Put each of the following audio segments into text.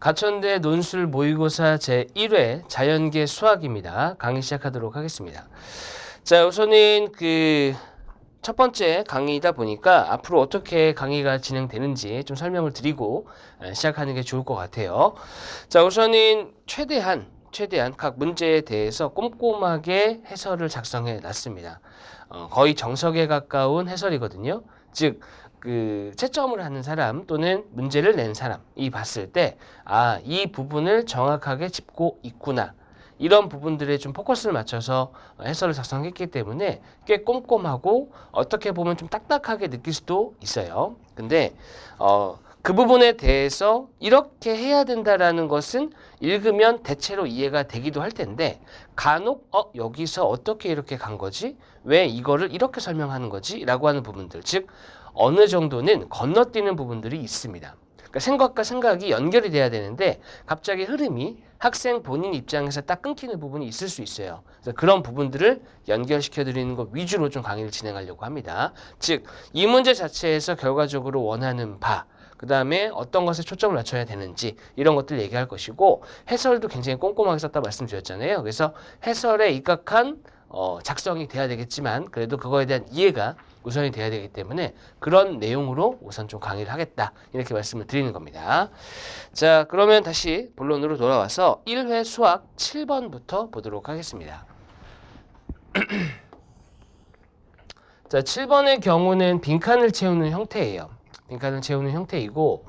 가천대 논술 모의고사 제1회 자연계 수학입니다. 강의 시작하도록 하겠습니다. 자, 우선은 첫 번째 강의이다 보니까 앞으로 어떻게 강의가 진행되는지 좀 설명을 드리고 시작하는 게 좋을 것 같아요. 자, 우선은 최대한 각 문제에 대해서 꼼꼼하게 해설을 작성해 놨습니다. 거의 정석에 가까운 해설이거든요. 즉, 채점을 하는 사람 또는 문제를 낸 사람이 봤을 때, 이 부분을 정확하게 짚고 있구나. 이런 부분들에 좀 포커스를 맞춰서 해설을 작성했기 때문에 꽤 꼼꼼하고 어떻게 보면 좀 딱딱하게 느낄 수도 있어요. 근데, 그 부분에 대해서 이렇게 해야 된다라는 것은 읽으면 대체로 이해가 되기도 할 텐데, 간혹, 여기서 어떻게 이렇게 간 거지? 왜 이거를 이렇게 설명하는 거지? 라고 하는 부분들. 즉, 어느 정도는 건너뛰는 부분들이 있습니다. 그러니까 생각과 생각이 연결이 돼야 되는데 갑자기 흐름이 학생 본인 입장에서 딱 끊기는 부분이 있을 수 있어요. 그래서 그런 부분들을 연결시켜 드리는 것 위주로 좀 강의를 진행하려고 합니다. 즉, 이 문제 자체에서 결과적으로 원하는 바, 그 다음에 어떤 것에 초점을 맞춰야 되는지 이런 것들 얘기할 것이고, 해설도 굉장히 꼼꼼하게 썼다 말씀드렸잖아요. 그래서 해설에 입각한 작성이 돼야 되겠지만 그래도 그거에 대한 이해가 우선이 돼야 되기 때문에 그런 내용으로 우선 좀 강의를 하겠다, 이렇게 말씀을 드리는 겁니다. 자, 그러면 다시 본론으로 돌아와서 1회 수학 7번부터 보도록 하겠습니다. 자, 7번의 경우는 빈칸을 채우는 형태예요. 빈칸을 채우는 형태이고,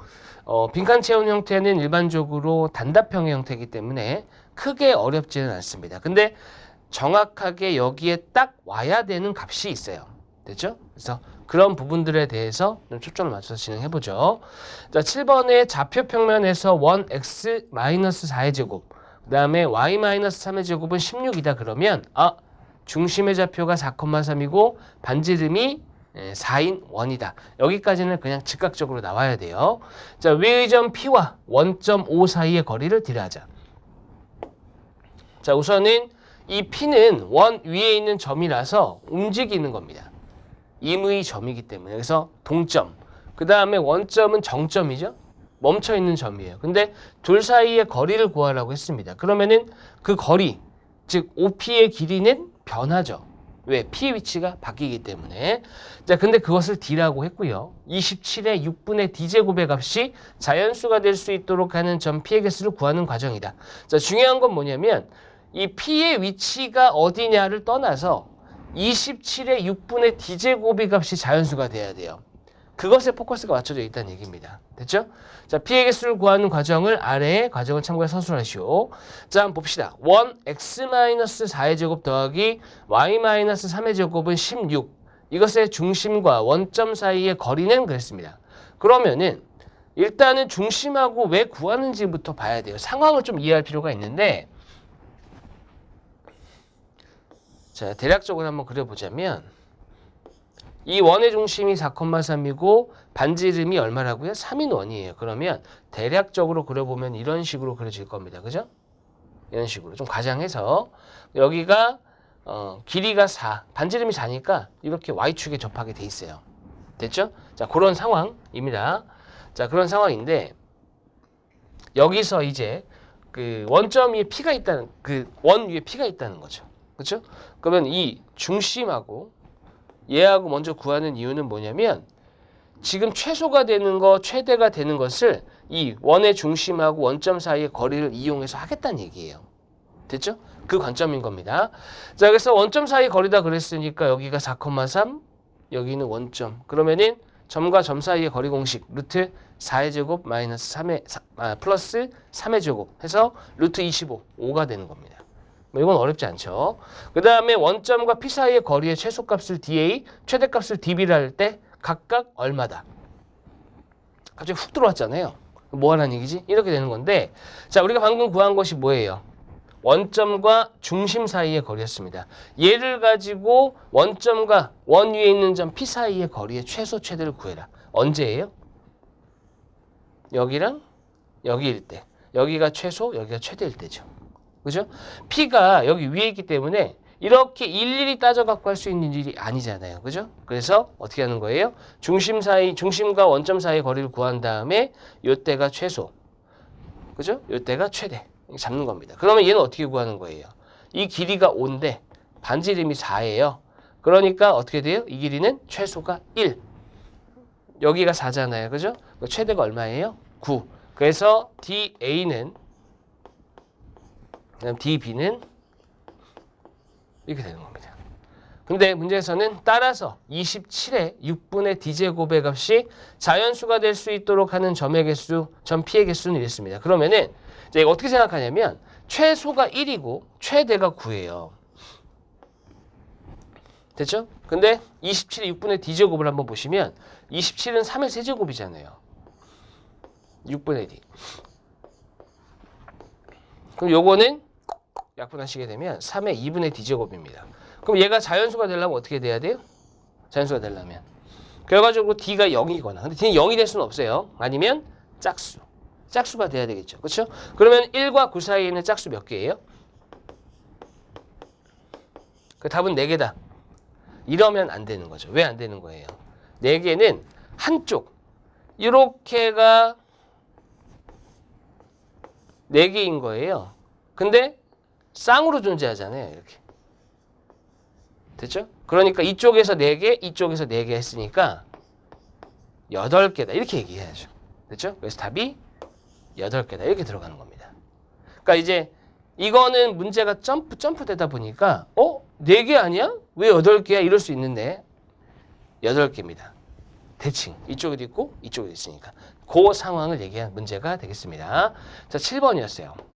빈칸 채우는 형태는 일반적으로 단답형의 형태이기 때문에 크게 어렵지는 않습니다. 근데 정확하게 여기에 딱 와야 되는 값이 있어요. 됐죠? 그래서 그런 부분들에 대해서 좀 초점을 맞춰서 진행해보죠. 자, 7번의 좌표 평면에서 원 x-4의 제곱, 그 다음에 y-3의 제곱은 16이다 그러면 중심의 좌표가 4,3이고 반지름이 4인 원이다. 여기까지는 그냥 즉각적으로 나와야 돼요. 자, 위의 점 P와 원점 O 사이의 거리를 딜하자. 자, 우선은 이 P는 원 위에 있는 점이라서 움직이는 겁니다. 임의 점이기 때문에. 그래서 동점. 그 다음에 원점은 정점이죠. 멈춰있는 점이에요. 근데 둘 사이의 거리를 구하라고 했습니다. 그러면은 그 거리, 즉 OP의 길이는 변하죠. 왜? P의 위치가 바뀌기 때문에. 자, 근데 그것을 D라고 했고요. 27의 6분의 D제곱의 값이 자연수가 될 수 있도록 하는 점 P의 개수를 구하는 과정이다. 자, 중요한 건 뭐냐면 이 P의 위치가 어디냐를 떠나서 27의 6분의 D제곱의 값이 자연수가 돼야 돼요. 그것에 포커스가 맞춰져 있다는 얘기입니다. 됐죠? 자, P의 개수를 구하는 과정을 아래의 과정을 참고해서 서술하시오. 자, 한번 봅시다. 1x-4의 제곱 더하기 y-3의 제곱은 16. 이것의 중심과 원점 사이의 거리는 그랬습니다. 그러면은 일단은 중심하고 왜 구하는지부터 봐야 돼요. 상황을 좀 이해할 필요가 있는데, 자, 대략적으로 한번 그려보자면 이 원의 중심이 4,3이고 반지름이 얼마라고요? 3인 원이에요. 그러면 대략적으로 그려보면 이런 식으로 그려질 겁니다. 그죠? 이런 식으로 좀 과장해서 여기가 길이가 4, 반지름이 4니까 이렇게 Y축에 접하게 돼 있어요. 됐죠? 자, 그런 상황입니다. 자, 그런 상황인데 여기서 이제 그 원점 위에 P가 있다는, 그 원 위에 P가 있다는 거죠. 그렇죠? 그러면 이 중심하고 얘하고 먼저 구하는 이유는 뭐냐면 지금 최소가 되는 거, 최대가 되는 것을 이 원의 중심하고 원점 사이의 거리를 이용해서 하겠다는 얘기예요. 됐죠? 그 관점인 겁니다. 자, 그래서 원점 사이 거리다 그랬으니까 여기가 4,3, 여기는 원점. 그러면은 점과 점 사이의 거리 공식 루트 4의 제곱 마이너스 3의 플러스 3의 제곱 해서 루트 25, 5가 되는 겁니다. 이건 어렵지 않죠. 그 다음에 원점과 P 사이의 거리의 최소값을 DA, 최대값을 DB를 할 때 각각 얼마다. 갑자기 훅 들어왔잖아요. 뭐 하라는 얘기지? 이렇게 되는 건데, 자, 우리가 방금 구한 것이 뭐예요? 원점과 중심 사이의 거리였습니다. 얘를 가지고 원점과 원 위에 있는 점 P 사이의 거리의 최소, 최대를 구해라. 언제예요? 여기랑 여기일 때. 여기가 최소, 여기가 최대일 때죠. 그죠? P가 여기 위에 있기 때문에 이렇게 일일이 따져갖고 할 수 있는 일이 아니잖아요. 그죠? 그래서 어떻게 하는 거예요? 중심과 원점 사이의 거리를 구한 다음에 이때가 최소, 그죠? 이때가 최대. 잡는 겁니다. 그러면 얘는 어떻게 구하는 거예요? 이 길이가 5인데 반지름이 4예요. 그러니까 어떻게 돼요? 이 길이는 최소가 1. 여기가 4잖아요. 그죠? 최대가 얼마예요? 9. 그래서 DA는 그다음 DB는 이렇게 되는 겁니다. 근데 문제에서는 따라서 27의 6분의 D제곱의 값이 자연수가 될 수 있도록 하는 점의 개수, 점 P의 개수는 이랬습니다. 그러면은 이제 어떻게 생각하냐면 최소가 1이고 최대가 9예요. 됐죠? 근데 27의 6분의 D제곱을 한번 보시면 27은 3의 세제곱이잖아요. 6분의 D. 그럼 요거는 약분하시게 되면 3의 2분의 D제곱입니다. 그럼 얘가 자연수가 되려면 어떻게 돼야 돼요? 자연수가 되려면. 결과적으로 D가 0이거나. 근데 D는 0이 될 수는 없어요. 아니면 짝수. 짝수가 돼야 되겠죠. 그렇죠? 그러면 1과 9 사이에 있는 짝수 몇 개예요? 그 답은 4개다. 이러면 안 되는 거죠. 왜 안 되는 거예요? 4개는 한쪽. 이렇게가 4개인 거예요. 근데 쌍으로 존재하잖아요. 이렇게. 됐죠? 그러니까 이쪽에서 4개, 이쪽에서 4개 했으니까 8개다. 이렇게 얘기해야죠. 됐죠? 그래서 답이 8개다. 이렇게 들어가는 겁니다. 그러니까 이제 이거는 문제가 점프 되다 보니까 4개 아니야? 왜 8개야? 이럴 수 있는데 8개입니다. 대칭. 이쪽에도 있고 이쪽에도 있으니까. 그 상황을 얘기한 문제가 되겠습니다. 자, 7번이었어요.